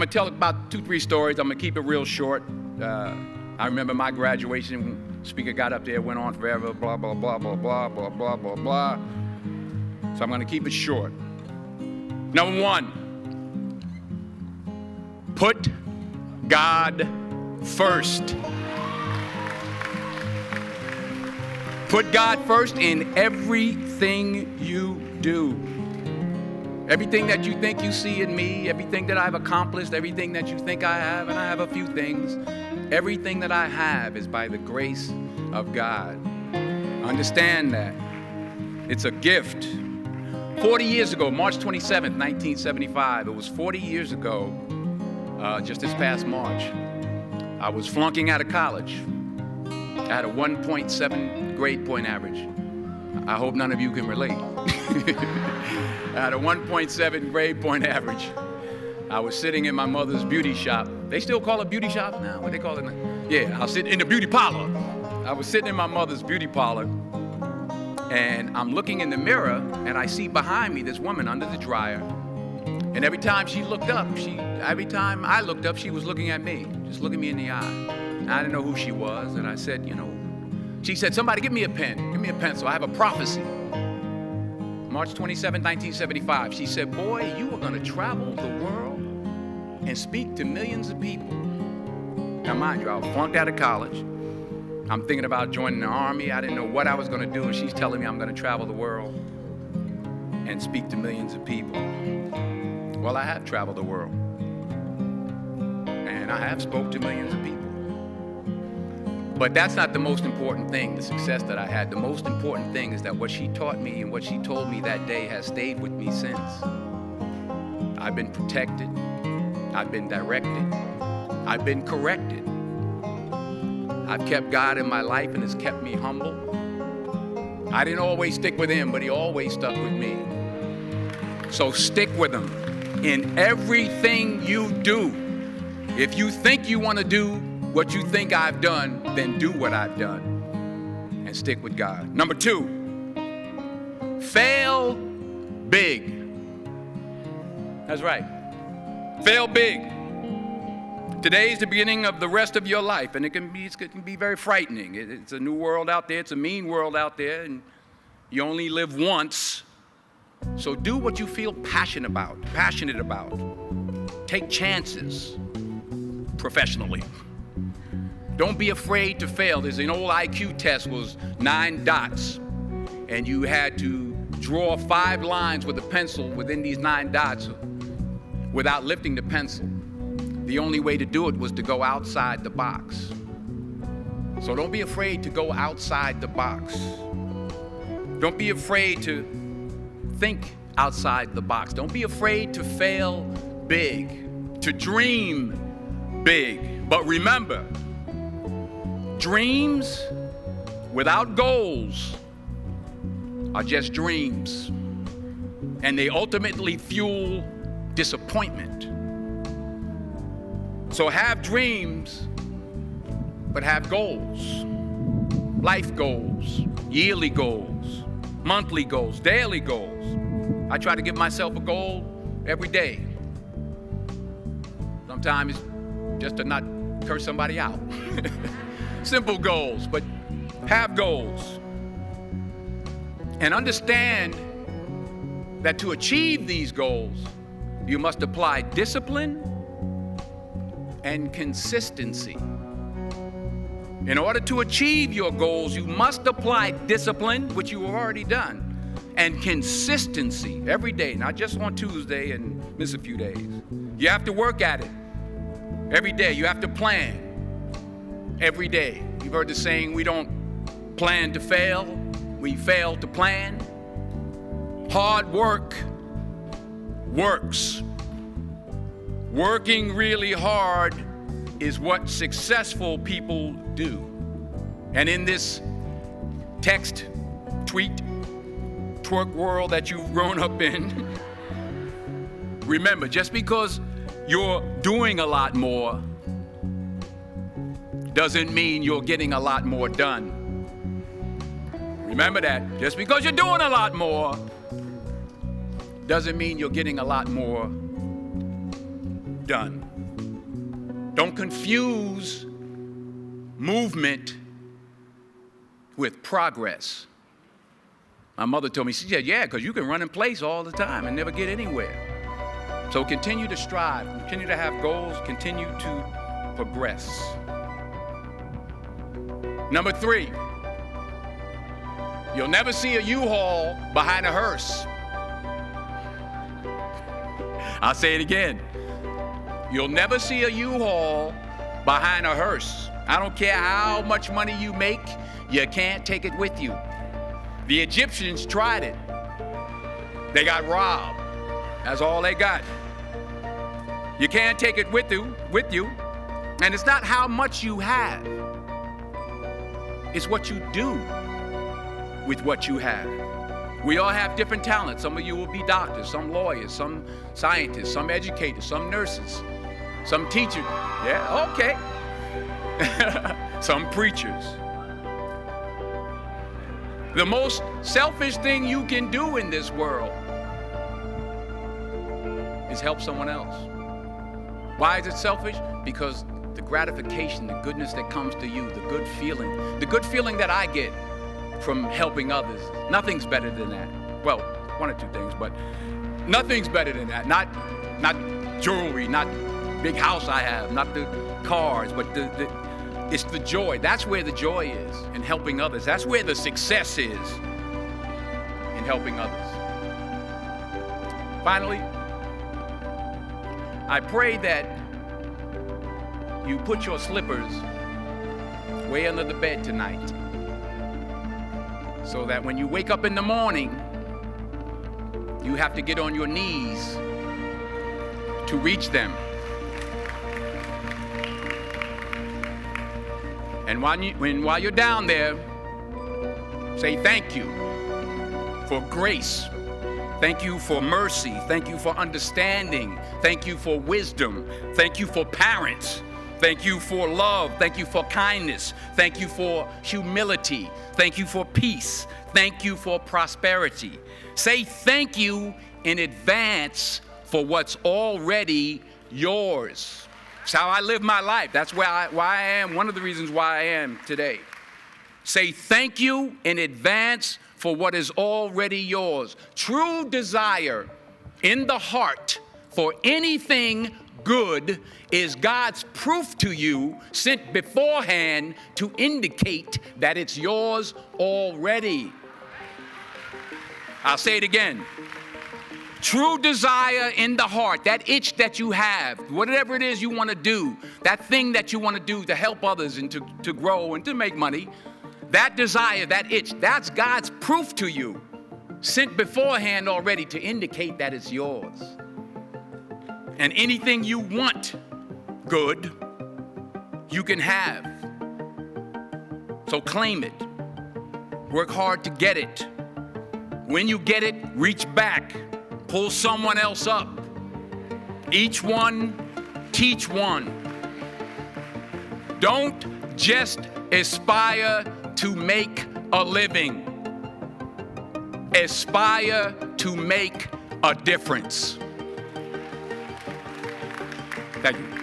going to tell about 2-3 stories. I'm going to keep it real short. I remember my graduation, speaker got up there, went on forever, blah, blah, blah, blah, blah, blah, blah, blah, blah. So I'm going to keep it short. Number 1, put God first. Put God first in everything you do. Everything that you think you see in me, everything that I've accomplished, everything that you think I have, and I have a few things, everything that I have is by the grace of God. Understand that. It's a gift. 40 years ago, March 27th, 1975, it was 40 years ago, just this past March, I was flunking out of college. I had a 1.7 grade point average. I hope none of you can relate. I had a 1.7 grade point average. I was sitting in my mother's beauty shop. They still call it beauty shop now? What they call it now? Yeah, I was sitting in the beauty parlor. I was sitting in my mother's beauty parlor, and I'm looking in the mirror, and I see behind me this woman under the dryer. And every time she looked up, every time I looked up, she was looking at me, just looking me in the eye. And I didn't know who she was, and I said, she said, somebody give me a pen, give me a pencil, I have a prophecy. March 27, 1975, she said, boy, you are going to travel the world and speak to millions of people. Now, mind you, I was flunked out of college. I'm thinking about joining the Army. I didn't know what I was going to do, and she's telling me I'm going to travel the world and speak to millions of people. Well, I have traveled the world, and I have spoke to millions of people. But that's not the most important thing, the success that I had. The most important thing is that what she taught me and what she told me that day has stayed with me since. I've been protected. I've been directed. I've been corrected. I've kept God in my life, and it's kept me humble. I didn't always stick with him, but he always stuck with me. So stick with him in everything you do. If you think you want to do what you think I've done, then do what I've done and stick with God. Number 2, fail big. That's right. Fail big. Today is the beginning of the rest of your life, and it can be very frightening. It's a new world out there. It's a mean world out there, and you only live once. So do what you feel passionate about. Take chances professionally. Don't be afraid to fail. There's an old IQ test, was 9 dots, and you had to draw 5 lines with a pencil within these 9 dots without lifting the pencil. The only way to do it was to go outside the box. So don't be afraid to go outside the box. Don't be afraid to think outside the box. Don't be afraid to fail big, to dream big. But remember, dreams without goals are just dreams, and they ultimately fuel disappointment. So have dreams, but have goals. Life goals, yearly goals, monthly goals, daily goals. I try to give myself a goal every day. Sometimes it's just to not curse somebody out. Simple goals, but have goals. And understand that to achieve these goals, you must apply discipline and consistency. In order to achieve your goals, you must apply discipline, which you have already done, and consistency every day, not just on Tuesday and miss a few days. You have to work at it every day. You have to plan every day. You've heard the saying, we don't plan to fail, we fail to plan. Hard work works. Working really hard is what successful people do. And in this text, tweet, twerk world that you've grown up in, remember, just because you're doing a lot more doesn't mean you're getting a lot more done. Remember that. Just because you're doing a lot more doesn't mean you're getting a lot more done. Don't confuse movement with progress. My mother told me, she said, yeah, because you can run in place all the time and never get anywhere. So continue to strive, continue to have goals, continue to progress. Number 3, you'll never see a U-Haul behind a hearse. I'll say it again. You'll never see a U-Haul behind a hearse. I don't care how much money you make, you can't take it with you. The Egyptians tried it. They got robbed. That's all they got. You can't take it with you. And it's not how much you have. It's what you do with what you have. We all have different talents. Some of you will be doctors, some lawyers, some scientists, some educators, some nurses, some teachers. Yeah, okay. Some preachers. The most selfish thing you can do in this world is help someone else. Why is it selfish? Because the gratification, the goodness that comes to you, the good feeling that I get from helping others, nothing's better than that. Well, one or two things, but nothing's better than that. Not jewelry, not big house I have, not the cars, but it's the joy. That's where the joy is, in helping others. That's where the success is, in helping others. Finally, I pray that you put your slippers way under the bed tonight, so that when you wake up in the morning, you have to get on your knees to reach them. And while you're down there, say thank you for grace. Thank you for mercy. Thank you for understanding. Thank you for wisdom. Thank you for parents. Thank you for love. Thank you for kindness. Thank you for humility. Thank you for peace. Thank you for prosperity. Say thank you in advance for what's already yours. It's how I live my life. That's why I am, one of the reasons why I am today. Say thank you in advance for what is already yours. True desire in the heart for anything good is God's proof to you, sent beforehand to indicate that it's yours already. I'll say it again. True desire in the heart, that itch that you have, whatever it is you want to do, that thing that you want to do to help others and to grow and to make money, that desire, that itch, that's God's proof to you, sent beforehand already to indicate that it's yours. And anything you want good, you can have. So claim it. Work hard to get it. When you get it, reach back. Pull someone else up. Each one, teach one. Don't just aspire to make a living. Aspire to make a difference. Thank you.